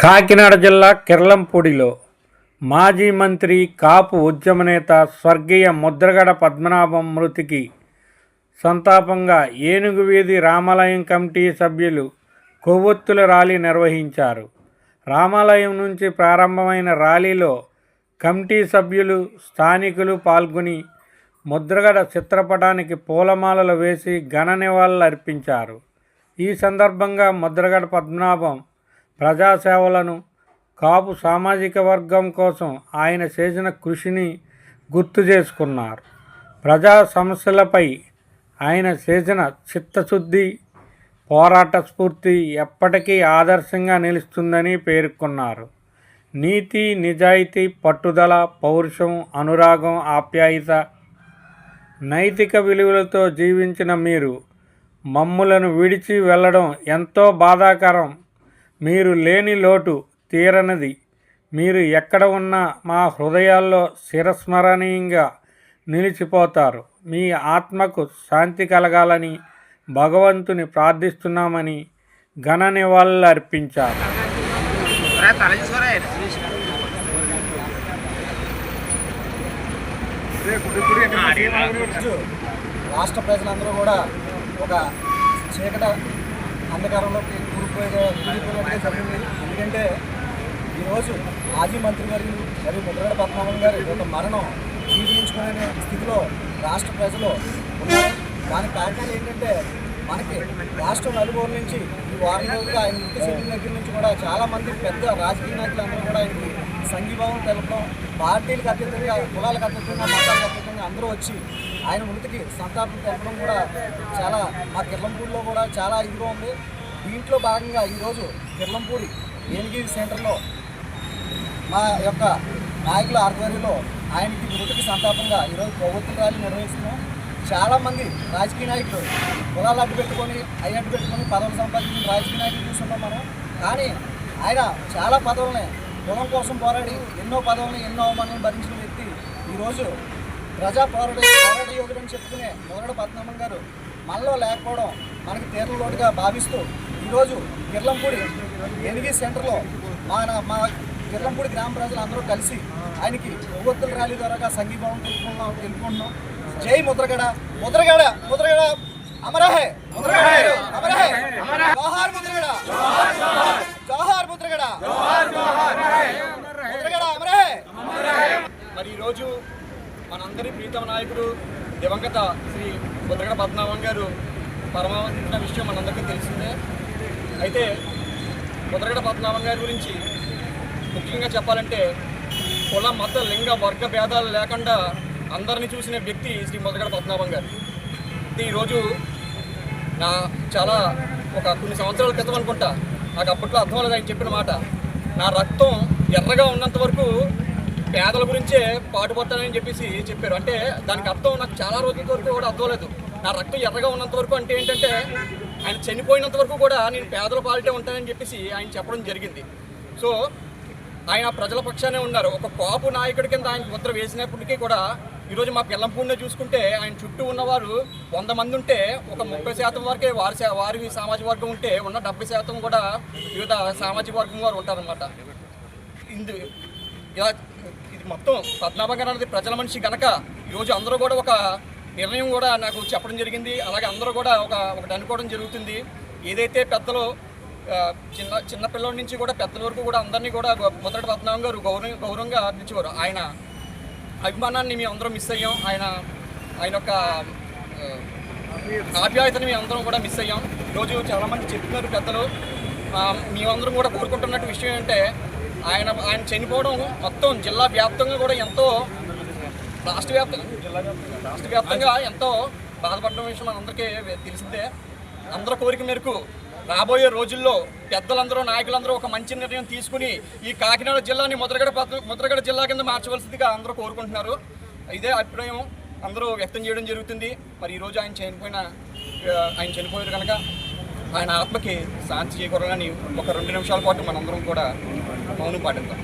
కాకినాడ జిల్లా కిర్లంపూడిలో మాజీ మంత్రి కాపు ఉద్యమ నేత స్వర్గీయ ముద్రగడ పద్మనాభం మృతికి సంతాపంగా ఏనుగు వీధి రామాలయం కమిటీ సభ్యులు కొవ్వొత్తుల ర్యాలీ నిర్వహించారు. రామాలయం నుంచి ప్రారంభమైన ర్యాలీలో కమిటీ సభ్యులు, స్థానికులు పాల్గొని ముద్రగడ చిత్రపటానికి పూలమాలలు వేసి ఘన నివాళులు అర్పించారు. ఈ సందర్భంగా ముద్రగడ పద్మనాభం ప్రజాసేవలను, కాపు సామాజిక వర్గం కోసం ఆయన చేసిన కృషిని గుర్తు చేసుకున్నారు. ప్రజా సమస్యలపై ఆయన చేసిన చిత్తశుద్ధి, పోరాట స్ఫూర్తి ఎప్పటికీ ఆదర్శంగా నిలుస్తుందని పేర్కొన్నారు. నీతి, నిజాయితీ, పట్టుదల, పౌరుషం, అనురాగం, ఆప్యాయత, నైతిక విలువలతో జీవించిన మీరు మమ్ములను విడిచి వెళ్ళడం ఎంతో బాధాకరం. మీరు లేని లోటు తీరనిది. మీరు ఎక్కడ ఉన్నా మా హృదయాల్లో చిరస్మరణీయంగా నిలిచిపోతారు. మీ ఆత్మకు శాంతి కలగాలని భగవంతుని ప్రార్థిస్తున్నామని ఘన నివాళులు అర్పించారు. రాష్ట్ర ప్రజలందరూ కూడా ఒక చీకట అంధకారంలోకి కూలిపోయినట్టుగా జరిగింది. ఎందుకంటే ఈరోజు మాజీ మంత్రి మరియు ముద్రగడ పద్మనాభం గారి ఒక మరణం జీవించుకునే స్థితిలో రాష్ట్ర ప్రజలు ఉన్నారు. దానికి కారణాలు ఏంటంటే మనకి రాష్ట్ర నలుగురు నుంచి ఈ వారం రోజులుగా ఆయన మృతి చెందిన దగ్గర నుంచి కూడా చాలామంది పెద్ద రాజకీయ నాయకులు అందరూ కూడా ఆయనకి సంఘీభావం తెలపడం, పార్టీలకు అతీతంగా, కులాలకు అతీతంగా, మతాలకు అతీతంగా అందరూ వచ్చి ఆయన మృతికి సంతాపం తెలపడం కూడా చాలా మా కిర్లంపూడిలో కూడా చాలా ఇదిగా ఉంది. దీంట్లో భాగంగా ఈరోజు కిర్లంపూడి ఏనుగిరి సెంటర్లో మా యొక్క నాయకుల ఆధ్వర్యంలో ఆయనకి మృతికి సంతాపంగా ఈరోజు కొవ్వొత్తుల ర్యాలీ నిర్వహిస్తున్నాం. చాలామంది రాజకీయ నాయకులు కులాలు అడ్డు పెట్టుకొని అడ్డు పెట్టుకొని పదవులు సంపాదించిన రాజకీయ నాయకులు చూస్తున్నాం మనం. కానీ ఆయన చాలా పదవులని కులం కోసం పోరాడి ఎన్నో పదవులను, ఎన్నో అవమానాలను భరించిన వ్యక్తి ఈరోజు ప్రజా పోరాట యోధుడు అని చెప్పుకునే ముద్రగడ పద్మనాభం గారు మనలో లేకపోవడం మనకి తీరల లోటుగా భావిస్తూ ఈరోజు కిర్లంపూడి ఏనుగిరి సెంటర్లో మా కిర్లంపూడి గ్రామ ప్రజలు అందరూ కలిసి ఆయనకి కొవ్వొత్తుల ర్యాలీ ద్వారా సంఘీభావం తెలుపుకుంటున్నాం. జై ముద్రగడ, ముద్రగడ, ముద్రగడ అమరహే, ముద్రగడ అమరహే, జోహార్ ముద్రగడ, జోహార్ ముద్రగడ, ముద్రగడ అమరహే. మరి ఈరోజు మనందరి ప్రీతమ నాయకుడు దివంగత శ్రీ ముద్రగడ పద్మనాభం గారు పరమావధించిన విషయం మనందరికీ తెలిసిందే. అయితే ముద్రగడ పద్మనాభం గారి గురించి ముఖ్యంగా చెప్పాలంటే కుల, మత, లింగ, వర్గ భేదాలు లేకుండా అందరినీ చూసిన వ్యక్తి శ్రీ ముద్రగడ పద్మనాభం గారు. ఈరోజు నా చాలా కొన్ని సంవత్సరాల క్రితం అనుకుంటా, నాకు అప్పట్లో అర్థం లేదు ఆయన చెప్పిన మాట. నా రక్తం ఎర్రగా ఉన్నంత వరకు పేదల గురించే పాటుపడతానని చెప్పారు. అంటే దానికి అర్థం నాకు చాలా రోజుల వరకు కూడా అర్థం లేదు. నా రక్తం ఎర్రగా ఉన్నంత వరకు అంటే ఏంటంటే ఆయన చనిపోయినంత వరకు కూడా నేను పేదల పాలిటే ఉంటానని ఆయన చెప్పడం జరిగింది. సో ఆయన ప్రజల పక్షానే ఉన్నారు. ఒక కాపు నాయకుడి కింద ఆయన ముద్ర వేసినప్పటికీ కూడా ఈరోజు మా కిర్లంపూడిని చూసుకుంటే ఆయన చుట్టూ ఉన్నవారు 100 మంది ఉంటే ఒక 30% వరకే వారి సామాజిక వర్గం ఉంటే ఉన్న 70% కూడా వివిధ సామాజిక వర్గం వారు ఉంటారనమాట. ఇది మొత్తం పద్మనాభం గారు అనేది ప్రజల మనిషి కనుక ఈరోజు అందరూ కూడా ఒక నిర్ణయం కూడా నాకు చెప్పడం జరిగింది. అలాగే అందరూ కూడా ఒకటి అనుకోవడం జరుగుతుంది. ఏదైతే పెద్దలు చిన్న పిల్లల నుంచి కూడా పెద్దల వరకు కూడా అందరినీ కూడా ముద్రగడ పద్మనాభం గారు గౌరవంగా పిలిచేవారు. ఆయన అభిమానాన్ని మేము అందరం మిస్ అయ్యాం. ఆయన యొక్క ఆప్యాయతని మేము అందరం కూడా మిస్ అయ్యాం. ఈరోజు చాలామంది చెప్తున్నారు పెద్దలు, మేమందరం కూడా కోరుకుంటున్నట్టు విషయం ఏంటంటే ఆయన చనిపోవడం మొత్తం జిల్లా వ్యాప్తంగా కూడా ఎంతో రాష్ట్ర వ్యాప్తంగా ఎంతో బాధపడడం విషయం మనందరికీ తెలిసిందే. అందరి కోరిక మేరకు రాబోయే రోజుల్లో పెద్దలందరూ, నాయకులందరూ ఒక మంచి నిర్ణయం తీసుకుని ఈ కాకినాడ జిల్లాని ముద్రగడ జిల్లా కింద మార్చవలసిందిగా అందరూ కోరుకుంటున్నారు. ఇదే అభిప్రాయం అందరూ వ్యక్తం చేయడం జరుగుతుంది. మరి ఈరోజు ఆయన చనిపోయారు కనుక ఆయన ఆత్మకి శాంతి చేకూరాలని ఒక 2 నిమిషాల పాటు మనందరం కూడా మౌనం పాటిద్దాం.